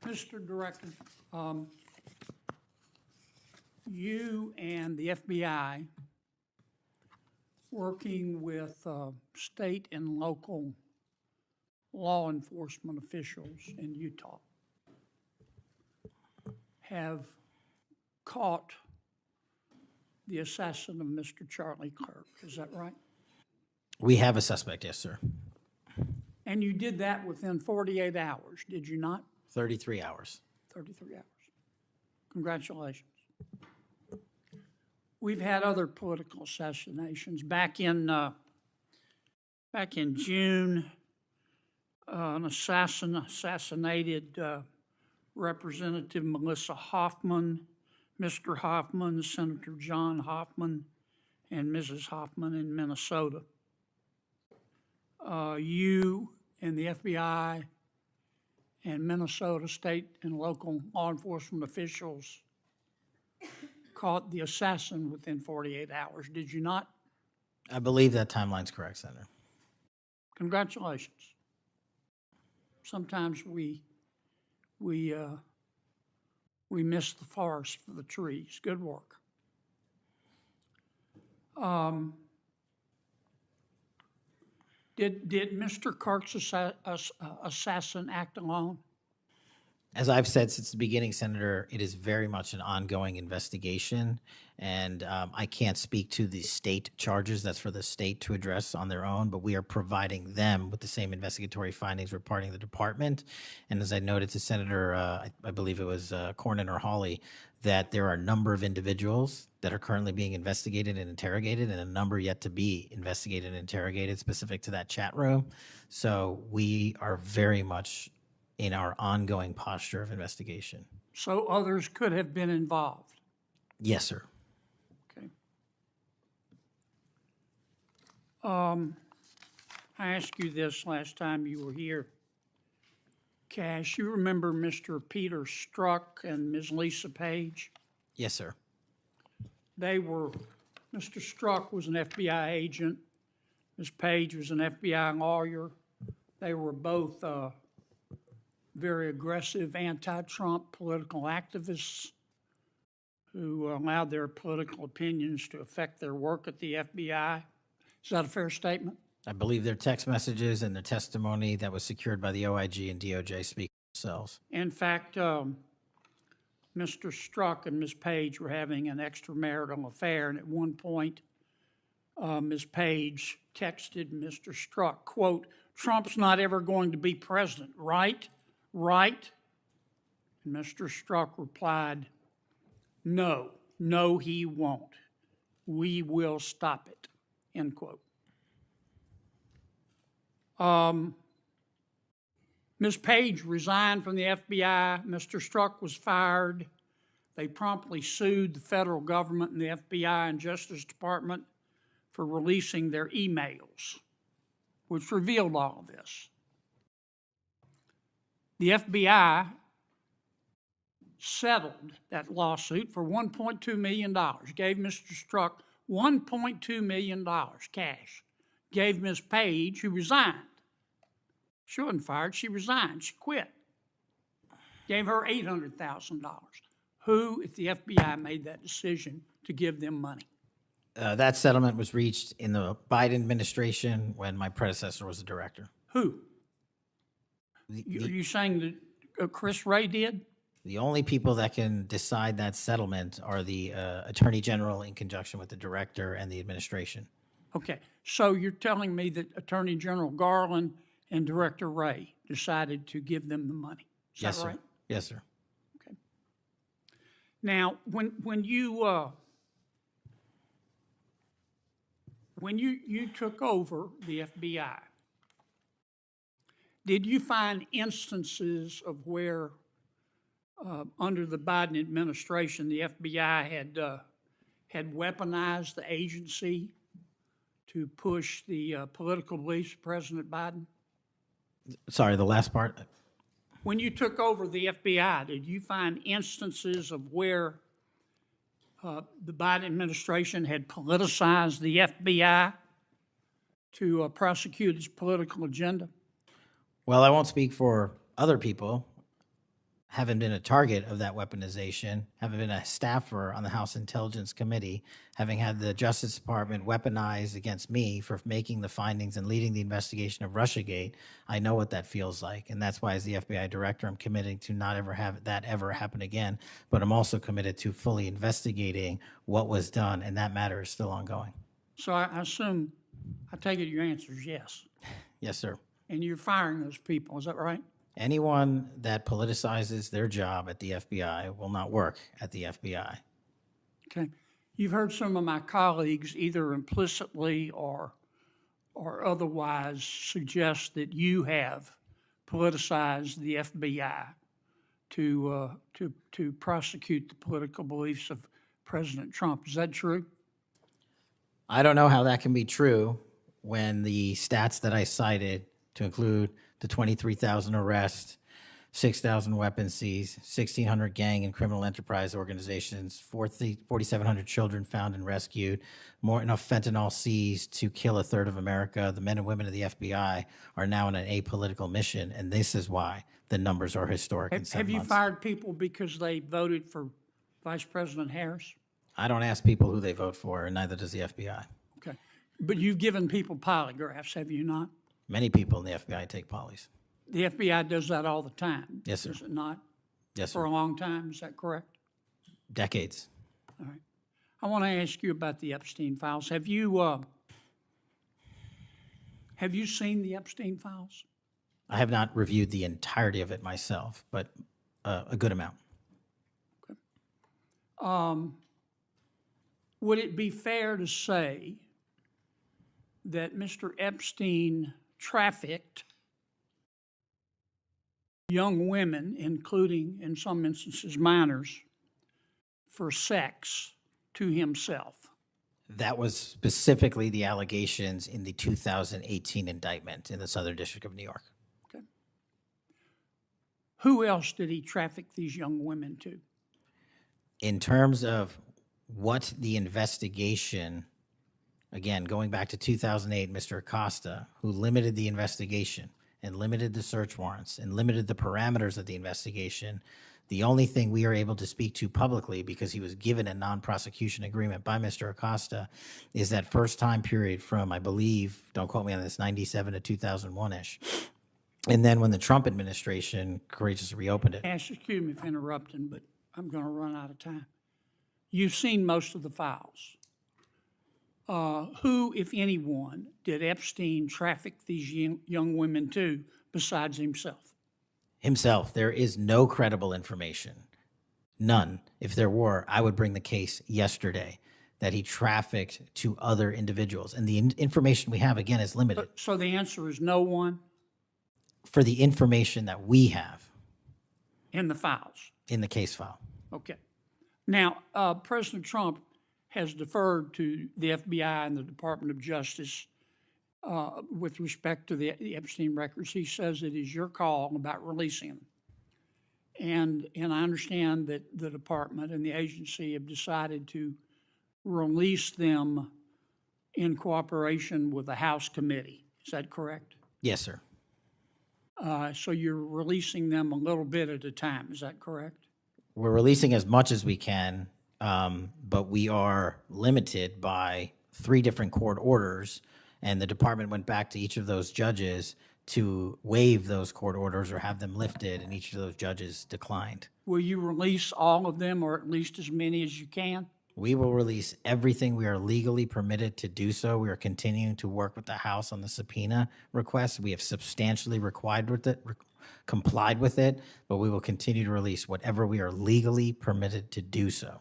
Mr. Director, you and the FBI, working with state and local law enforcement officials in Utah, have caught the assassin of Mr. Charlie Kirk. Is that right? We have a suspect, yes, sir. And you did that within 48 hours, did you not? 33 hours. 33 hours. Congratulations. We've had other political assassinations. Back in June, an assassinated Representative Melissa Hoffman, Mr. Hoffman, Senator John Hoffman, and Mrs. Hoffman in Minnesota. You and the FBI and Minnesota state and local law enforcement officials caught the assassin within 48 hours, did you not? I believe that timeline's correct, Senator. Congratulations. Sometimes we miss the forest for the trees. Good work. Did Mr. Kirk's assassin act alone? As I've said since the beginning, Senator, it is very much an ongoing investigation, and I can't speak to the state charges. That's for the state to address on their own, but we are providing them with the same investigatory findings reporting the department. And as I noted to Senator, I believe it was Cornyn or Hawley, that there are a number of individuals that are currently being investigated and interrogated, and a number yet to be investigated and interrogated specific to that chat room. So we are very much in our ongoing posture of investigation. So others could have been involved? Yes, sir. Okay. I asked you this last time you were here. Kash, you remember Mr. Peter Strzok and Ms. Lisa Page? Yes, sir. Mr. Strzok was an FBI agent. Ms. Page was an FBI lawyer. They were both very aggressive anti-Trump political activists who allowed their political opinions to affect their work at the FBI. Is that a fair statement? I believe their text messages and their testimony that was secured by the OIG and DOJ speak for themselves. In fact, Mr. Strzok and Ms. Page were having an extramarital affair, and at one point, Ms. Page texted Mr. Strzok, quote, "Trump's not ever going to be president, right? Right?" And Mr. Strzok replied, "No, he won't. We will stop it," end quote. Ms. Page resigned from the FBI. Mr. Strzok was fired. They promptly sued the federal government and the FBI and Justice Department for releasing their emails, which revealed all of this. The FBI settled that lawsuit for $1.2 million, gave Mr. Strzok $1.2 million cash, gave Ms. Page, who resigned. She wasn't fired, she resigned, she quit. Gave her $800,000. Who, if the FBI made that decision to give them money? That settlement was reached in the Biden administration when my predecessor was the director. Who? Are you saying that Chris Wray did? The only people that can decide that settlement are the Attorney General in conjunction with the director and the administration. Okay, so you're telling me that Attorney General Garland and Director Wray decided to give them the money? Is Yes, that sir. right? Yes, sir. Okay. Now, when you took over the FBI, did you find instances of where, under the Biden administration, the FBI had weaponized the agency to push the political beliefs of President Biden? Sorry, the last part. When you took over the FBI, did you find instances of where the Biden administration had politicized the FBI to prosecute its political agenda? Well, I won't speak for other people. having been a target of that weaponization, having been a staffer on the House Intelligence Committee, having had the Justice Department weaponized against me for making the findings and leading the investigation of Russiagate, I know what that feels like. And that's why, as the FBI director, I'm committing to not ever have that ever happen again. But I'm also committed to fully investigating what was done, and that matter is still ongoing. So I assume, I take it your answer is yes. Yes, sir. And you're firing those people, is that right? Anyone that politicizes their job at the FBI will not work at the FBI. Okay. You've heard some of my colleagues either implicitly or otherwise suggest that you have politicized the FBI to prosecute the political beliefs of President Trump. Is that true? I don't know how that can be true when the stats that I cited, to include the 23,000 arrests, 6,000 weapons seized, 1,600 gang and criminal enterprise organizations, 4,700 children found and rescued, more enough fentanyl seized to kill a third of America. The men and women of the FBI are now on an apolitical mission, and this is why the numbers are historic in 7 Have you months. fired people because they voted for Vice President Harris? I don't ask people who they vote for, and neither does the FBI. Okay. But you've given people polygraphs, have you not? Many people in the FBI take polys. The FBI does that all the time. Yes, sir. Does it not? Yes, For sir. a long time, is that correct? Decades. All right. I want to ask you about the Epstein files. Have you seen the Epstein files? I have not reviewed the entirety of it myself, but a good amount. Would it be fair to say that Mr. Epstein trafficked young women, including, in some instances, minors, for sex to himself? That was specifically the allegations in the 2018 indictment in the Southern District of New York. Okay. Who else did he traffic these young women to? In terms of what the investigation, again, going back to 2008, Mr. Acosta, who limited the investigation and limited the search warrants and limited the parameters of the investigation, the only thing we are able to speak to publicly, because he was given a non-prosecution agreement by Mr. Acosta, is that first time period from, I believe, don't quote me on this, 97 to 2001-ish. And then when the Trump administration courageously reopened it. Excuse me for interrupting, but I'm going to run out of time. You've seen most of the files. Who, if anyone, did Epstein traffic these young women to besides himself? Himself. There is no credible information. None. If there were, I would bring the case yesterday that he trafficked to other individuals. And the information we have, again, is limited. So the answer is no one For the information that we have in the files. in the case file. Okay. Now, President Trump has deferred to the FBI and the Department of Justice with respect to the Epstein records. He says it is your call about releasing them. And I understand that the department and the agency have decided to release them in cooperation with the House committee. Is that correct? Yes, sir. So you're releasing them a little bit at a time. Is that correct? We're releasing as much as we can, but we are limited by 3 different court orders, and the department went back to each of those judges to waive those court orders or have them lifted, and each of those judges declined. Will you release all of them, or at least as many as you can? We will release everything we are legally permitted to do so. We are continuing to work with the House on the subpoena request. We have substantially complied with it, but we will continue to release whatever we are legally permitted to do so.